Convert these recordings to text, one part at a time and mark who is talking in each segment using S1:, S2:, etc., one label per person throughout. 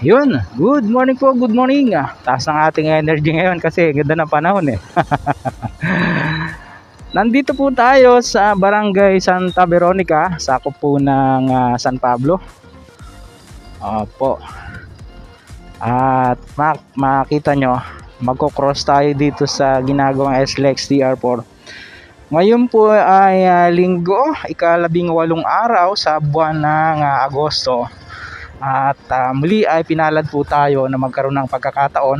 S1: Yun, good morning po, good morning. Taas ng ating energy ngayon kasi ganda ng panahon eh. Nandito po tayo sa Barangay Santa Veronica, sakop po ng San Pablo. Opo. At makita nyo, magko-cross tayo dito sa ginagawang SLEX TR4. Ngayon po ay linggo, ika-18 araw sa buwan ng Agosto. At muli ay pinalad po tayo na magkaroon ng pagkakataon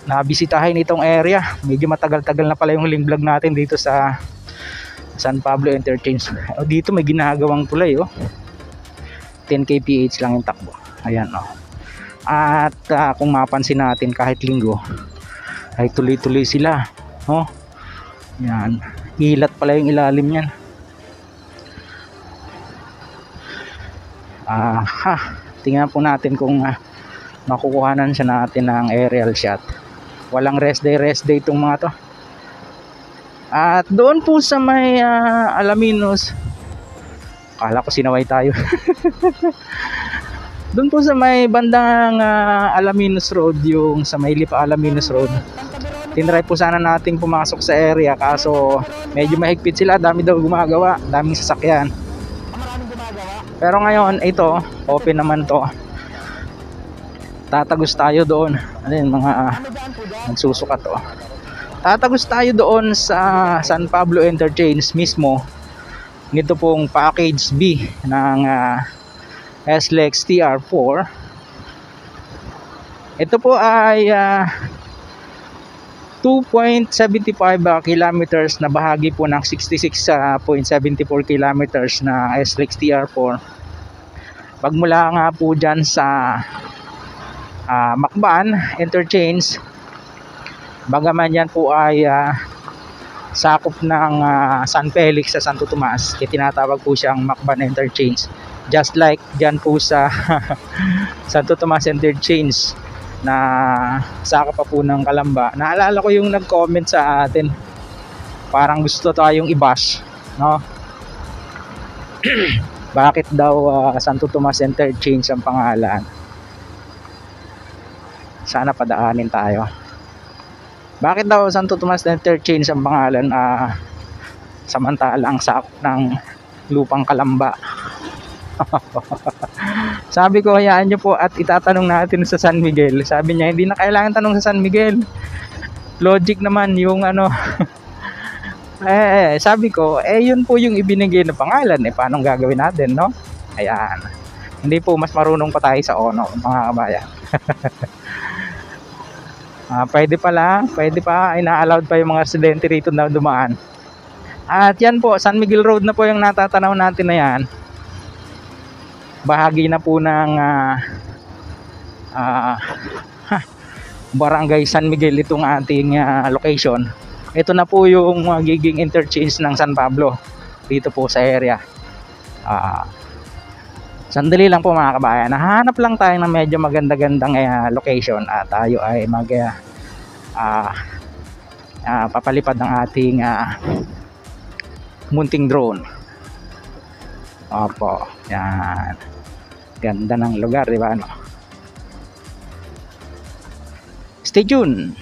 S1: na bisitahin itong area. Medyo matagal-tagal na pala yung huling vlog natin dito sa San Pablo Interchange. Dito may ginagawang tulay 10 kph lang yung takbo. Ayan At kung mapansin natin kahit linggo ay tuloy-tuloy sila. Yan. Ilat pala yung ilalim niyan. Tingnan po natin kung makukuhanan siya natin ng aerial shot. Walang rest day itong mga to. At doon po sa may Alaminos, kala ko sinaway tayo. Doon po sa may bandang Alaminos Road, yung sa may Lipa Alaminos Road, tinry po sana natin pumasok sa area, kaso medyo mahigpit sila, dami daw gumagawa, daming sasakyan. Pero ngayon ito open naman to. Tatagos tayo doon. Mga nagsusukat Tatagos tayo doon sa San Pablo Interchange mismo. Nito pong package B ng SLEX TR4. Ito po ay 2.75 kilometers na bahagi po ng 66.74 kilometers na SLEX TR4. Pagmula nga po dyan sa Macban Interchange, bagaman yan po ay sakop ng San Felix sa Santo Tomas, tinatawag po siyang Macban Interchange, just like dyan po sa Santo Tomas Interchange na sakop pa po ng Calamba. Naalala ko yung nag-comment sa atin, parang gusto tayong i-bash, bakit daw Santo Tomas Interchange ang pangalan. Sana padaanin tayo. Bakit daw Santo Tomas Interchange ang pangalan, samantalang sakop ng lupang Calamba? Sabi ko, hayaan nyo po at itatanong natin sa San Miguel. Sabi niya, hindi na kailangan tanong sa San Miguel, logic naman yung sabi ko, yun po yung ibinigay na pangalan, paano gagawin natin, Ayan. Hindi po, mas marunong pa tayo sa mga kabayan. Pwede pa, ina-allowed pa yung mga residente rito na dumaan. At yan po, San Miguel Road na po yung natatanaw natin na yan. Bahagi na po ng Barangay San Miguel itong ating location. Ito na po yung magiging interchange ng San Pablo dito po sa area. Sandali lang po mga kabayan, nahanap lang tayo ng medyo maganda-gandang location at tayo ay papalipad ng ating munting drone. Opo, yan. Ganda ng lugar, di ba? Stay tuned.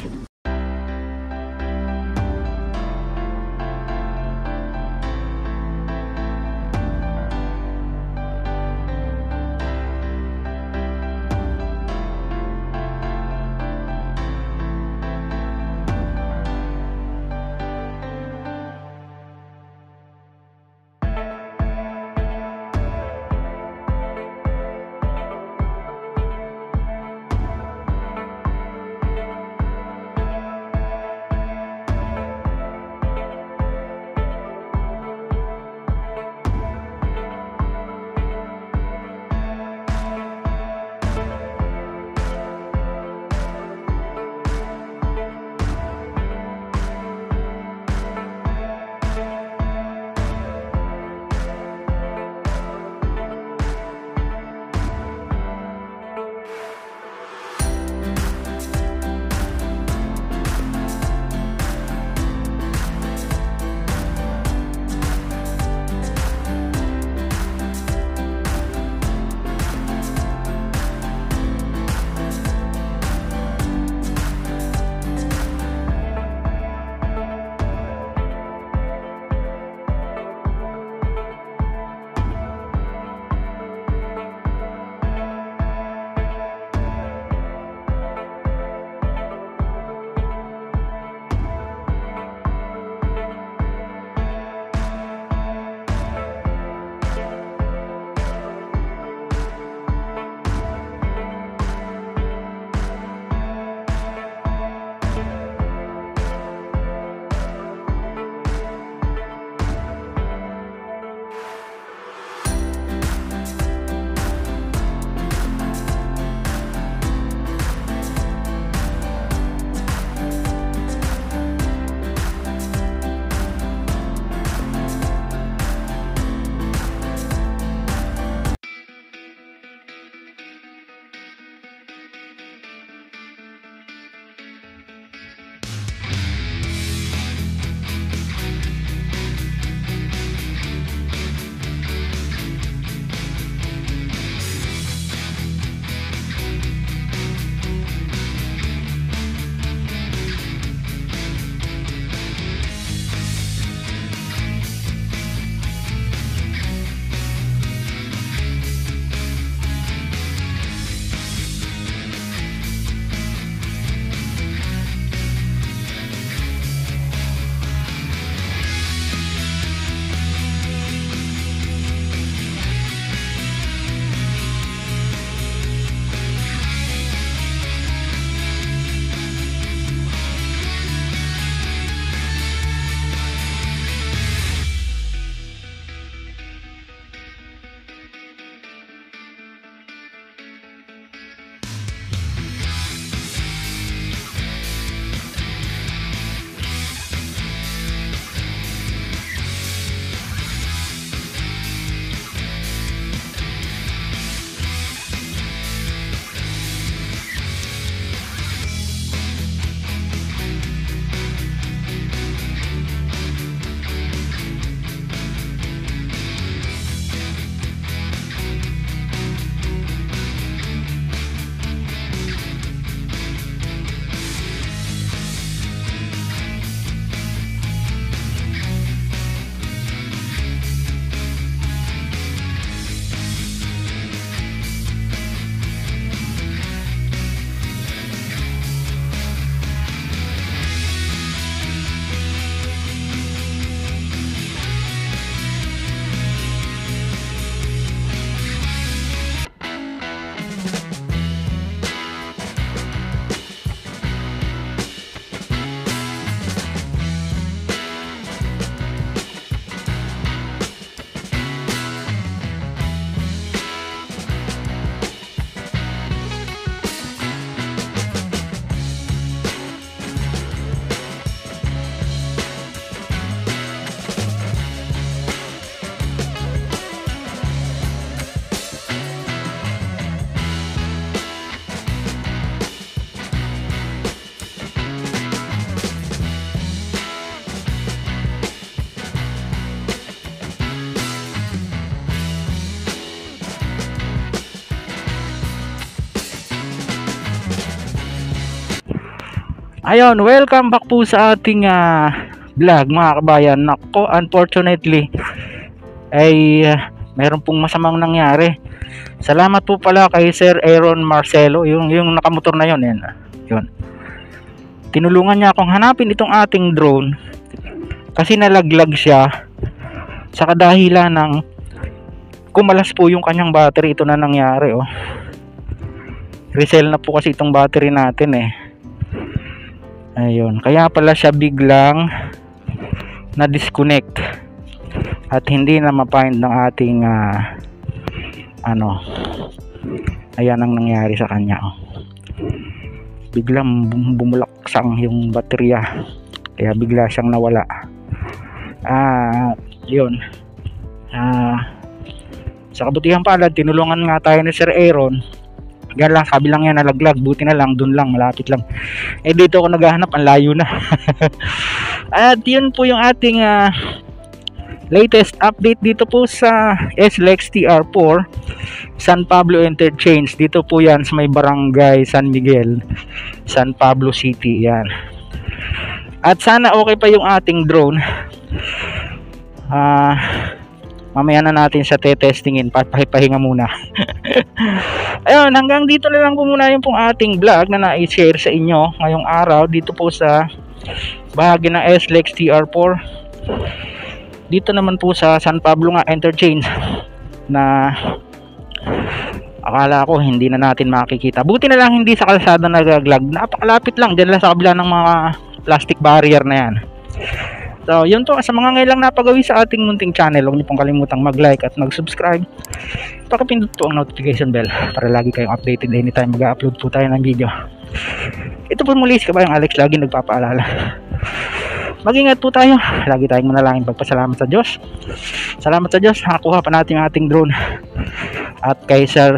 S1: Ayun, welcome back po sa ating vlog mga kabayan. Nako, unfortunately ay meron pong masamang nangyari. Salamat po pala kay Sir Aaron Marcelo, yung nakamotor na yun, yun. Tinulungan niya akong hanapin itong ating drone kasi nalaglag siya sa kadahilan ng kumalas po yung kanyang battery. Ito na nangyari, oh. Resell na po kasi itong battery natin Ayun, kaya pala siya biglang na-disconnect at hindi na ma-find ng ating ayan ang nangyari sa kanya, biglang bumulaksang yung baterya, kaya bigla siyang nawala. Yun, sa kabutihan pala tinulungan nga tayo ni Sir Aaron. Yan lang, sabi lang yan nalaglag, buti na lang dun lang, malapit lang. Dito ako naghahanap, ang layo na. At yun po yung ating latest update dito po sa SLEX TR4 San Pablo Interchange. Dito po yan sa may barangay San Miguel, San Pablo City, yan. At sana okay pa yung ating drone. Mamaya na natin siya testingin, papahinga muna. Ayun, hanggang dito na lang po muna yung pong ating vlog na na-share sa inyo ngayong araw dito po sa bahagi ng SLEX TR4. Dito naman po sa San Pablo nga interchange na akala ko hindi na natin makikita. Buti na lang hindi sa kalsada nagaglag. Napakalapit lang, dyan lang sa kabila ng mga plastic barrier na yan. So, yun to. Sa mga ngailang napagawi sa ating munting channel, huwag niyo pong kalimutang mag-like at mag-subscribe. Pakipindot po ang notification bell para lagi kayong updated anytime mag-upload po tayo ng video. Ito po muli si Kabayang Alex, lagi nagpapaalala. Mag-ingat po tayo. Lagi tayong manalangin, pagpasalamat sa Diyos. Salamat sa Diyos, nakakuha pa natin ang ating drone. At kay Sir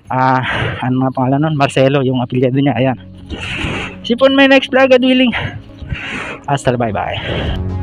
S1: ano nga pangalan nun? Marcelo, yung apelyado niya. Ayan. See you po in my next vlog, God willing. Hasta, bye bye.